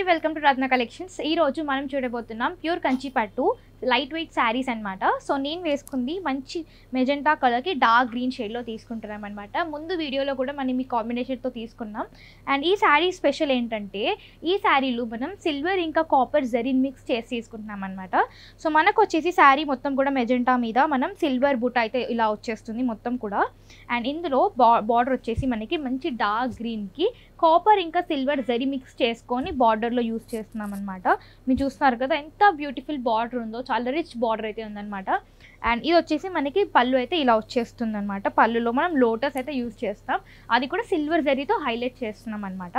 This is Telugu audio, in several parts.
Welcome to Ratna collections. ఈ రోజు మనం చూడబోతున్నాం ప్యూర్ కంచి పట్టు లైట్ వెయిట్ శారీస్ అనమాట. సో నేను వేసుకుంది మంచి మెజెంటా కలర్కి డార్క్ గ్రీన్ షేడ్లో తీసుకుంటున్నాం అనమాట. ముందు వీడియోలో కూడా మనం ఈ కాంబినేషన్తో తీసుకున్నాం. అండ్ ఈ శారీ స్పెషల్ ఏంటంటే ఈ శారీలు మనం సిల్వర్ ఇంకా కాపర్ జరీన్ మిక్స్ చేసి తీసుకుంటున్నాం అనమాట. సో మనకు వచ్చేసి శారీ మొత్తం కూడా మెజెంటా మీద మనం సిల్వర్ బుట్ట అయితే ఇలా వచ్చేస్తుంది మొత్తం కూడా. అండ్ ఇందులో బార్డర్ వచ్చేసి మనకి మంచి డార్క్ గ్రీన్కి కాపర్ ఇంకా సిల్వర్ జరీ మిక్స్ చేసుకొని బార్డర్లో యూస్ చేస్తున్నాం అనమాట. మీరు చూస్తున్నారు కదా ఎంత బ్యూటిఫుల్ బార్డర్ ఉందో, చాలా రిచ్ బార్డర్ అయితే ఉందన్నమాట. అండ్ ఇది వచ్చేసి మనకి పళ్ళు అయితే ఇలా వచ్చేస్తుంది అనమాట. పళ్ళులో మనం లోటస్ అయితే యూస్ చేస్తాం, అది కూడా సిల్వర్ జరీతో హైలైట్ చేస్తున్నాం అనమాట.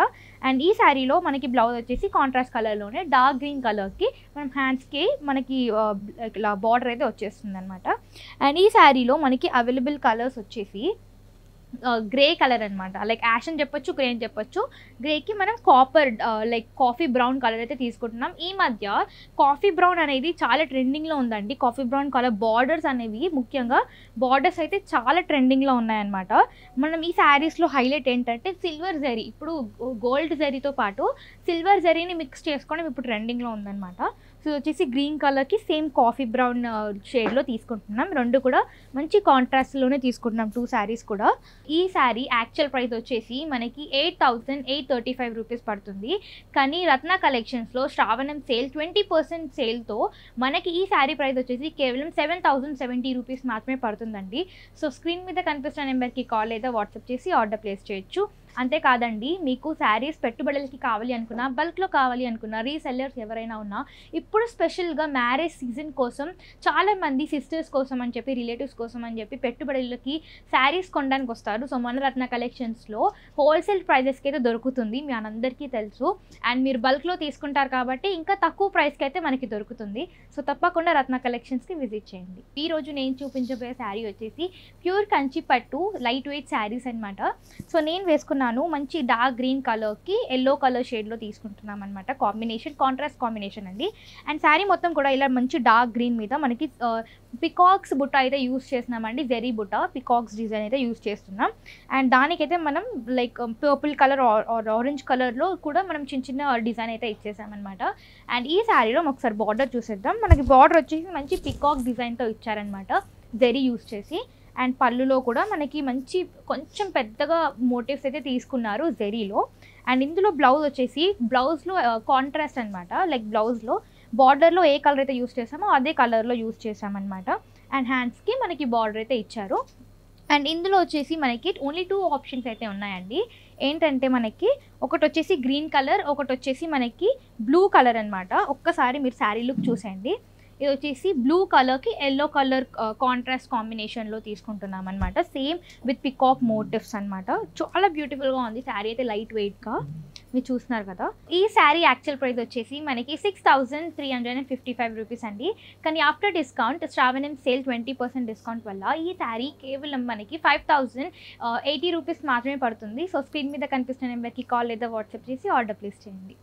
అండ్ ఈ శారీలో మనకి బ్లౌజ్ వచ్చేసి కాంట్రాస్ట్ కలర్లోనే డార్క్ గ్రీన్ కలర్కి మనం హ్యాండ్స్కి మనకి ఇలా బార్డర్ అయితే వచ్చేస్తుంది అనమాట. అండ్ ఈ శారీలో మనకి అవైలబుల్ కలర్స్ వచ్చేసి గ్రే కలర్ అనమాట. లైక్ యాష్ అని చెప్పొచ్చు, గ్రే అని చెప్పొచ్చు. గ్రేకి మనం copper like coffee brown colour అయితే తీసుకుంటున్నాం. ఈ మధ్య కాఫీ బ్రౌన్ అనేది చాలా ట్రెండింగ్లో ఉందండి. కాఫీ బ్రౌన్ కలర్ బార్డర్స్ అనేవి, ముఖ్యంగా బార్డర్స్ అయితే చాలా ట్రెండింగ్లో ఉన్నాయన్నమాట. మనం ఈ శారీస్లో హైలైట్ ఏంటంటే సిల్వర్ జరీ, ఇప్పుడు గోల్డ్ జరీతో పాటు సిల్వర్ జరీని మిక్స్ చేసుకోవడం ఇప్పుడు ట్రెండింగ్లో ఉందన్నమాట. సో వచ్చేసి గ్రీన్ కలర్కి సేమ్ కాఫీ బ్రౌన్ షేడ్లో తీసుకుంటున్నాం. రెండు కూడా మంచి కాంట్రాస్ట్లోనే తీసుకుంటున్నాం, టూ శారీస్ కూడా. ఈ శారీ యాక్చువల్ ప్రైస్ వచ్చేసి మనకి 8,835 రూపీస్ పడుతుంది. కానీ రత్న కలెక్షన్స్లో శ్రావణం సేల్ 20% సేల్తో మనకి ఈ శారీ ప్రైస్ వచ్చేసి కేవలం 7,070 రూపీస్ మాత్రమే పడుతుందండి. సో స్క్రీన్ మీద కనిపిస్తున్న నెంబర్కి కాల్ లేదా వాట్సాప్ చేసి ఆర్డర్ ప్లేస్ చేయొచ్చు. అంతేకాదండి, మీకు శారీస్ పెట్టుబడులకి కావాలి అనుకున్నా, బల్క్లో కావాలి అనుకున్నా, రీసెల్లర్స్ ఎవరైనా ఉన్నా, ఇప్పుడు స్పెషల్గా మ్యారేజ్ సీజన్ కోసం చాలామంది సిస్టర్స్ కోసం అని చెప్పి, రిలేటివ్స్ కోసం అని చెప్పి పెట్టుబడులకి శారీస్ కొనడానికి వస్తారు. సో మన రత్న కలెక్షన్స్లో హోల్సేల్ ప్రైజెస్కి అయితే దొరుకుతుంది, మీ అందరికీ తెలుసు. అండ్ మీరు బల్క్లో తీసుకుంటారు కాబట్టి ఇంకా తక్కువ ప్రైస్కి అయితే మనకి దొరుకుతుంది. సో తప్పకుండా రత్న కలెక్షన్స్కి విజిట్ చేయండి. ఈరోజు నేను చూపించబోయే శారీ వచ్చేసి ప్యూర్ కంచి పట్టు లైట్ వెయిట్ శారీస్ అనమాట. సో నేను వేసుకున్నాను మంచి డార్క్ గ్రీన్ కలర్కి ఎల్లో కలర్ షేడ్లో తీసుకుంటున్నాం అనమాట. కాంట్రాస్ట్ కాంబినేషన్ అండి. అండ్ శారీ మొత్తం కూడా ఇలా మంచి డార్క్ గ్రీన్ మీద మనకి పికాక్స్ బుట్ట అయితే యూస్ చేస్తున్నామండి. జెరీ బుట్ట పికాక్స్ డిజైన్ అయితే యూస్ చేస్తున్నాం. అండ్ దానికైతే మనం లైక్ పర్పుల్ కలర్ ఆరెంజ్ కలర్లో కూడా మనం చిన్న చిన్న డిజైన్ అయితే ఇచ్చేసామన్నమాట. అండ్ ఈ శారీలో ఒకసారి బార్డర్ చూసేద్దాం. మనకి బార్డర్ వచ్చేసి మంచి పికాక్ డిజైన్తో ఇచ్చారనమాట, జెరీ యూస్ చేసి. అండ్ పళ్ళులో కూడా మనకి మంచి కొంచెం పెద్దగా మోటివ్స్ అయితే తీసుకున్నారు జెరీలో. అండ్ ఇందులో బ్లౌజ్ వచ్చేసి బ్లౌజ్లో కాంట్రాస్ట్ అనమాట. లైక్ బ్లౌజ్లో బార్డర్లో ఏ కలర్ అయితే యూస్ చేసామో అదే కలర్లో యూస్ చేసామన్నమాట. అండ్ హ్యాండ్స్కి మనకి బార్డర్ అయితే ఇచ్చారు. అండ్ ఇందులో వచ్చేసి మనకి ఓన్లీ 2 ఆప్షన్స్ అయితే ఉన్నాయండి. ఏంటంటే మనకి ఒకటి వచ్చేసి గ్రీన్ కలర్, ఒకటి వచ్చేసి మనకి బ్లూ కలర్ అనమాట. ఒక్కసారి మీరు శారీ లుక్ చూసేయండి. ఇది వచ్చేసి బ్లూ కలర్కి ఎల్లో కలర్ కాంట్రాస్ట్ కాంబినేషన్లో తీసుకుంటున్నాం అనమాట. సేమ్ విత్ పికాక్ మోటివ్స్ అనమాట. చాలా బ్యూటిఫుల్గా ఉంది శారీ అయితే, లైట్ వెయిట్గా మీరు చూస్తున్నారు కదా. ఈ శారీ యాక్చువల్ ప్రైస్ వచ్చేసి మనకి 6,355 రూపీస్ అండి. కానీ ఆఫ్టర్ డిస్కౌంట్, శ్రావణం సేల్ 20% డిస్కౌంట్ వల్ల ఈ శారీ కేవలం మనకి 5,080 రూపీస్ మాత్రమే పడుతుంది. సో స్క్రీన్ మీద కనిపిస్తున్న నెంబర్కి కాల్ లేదా వాట్సాప్ చేసి ఆర్డర్ ప్లేస్ చేయండి.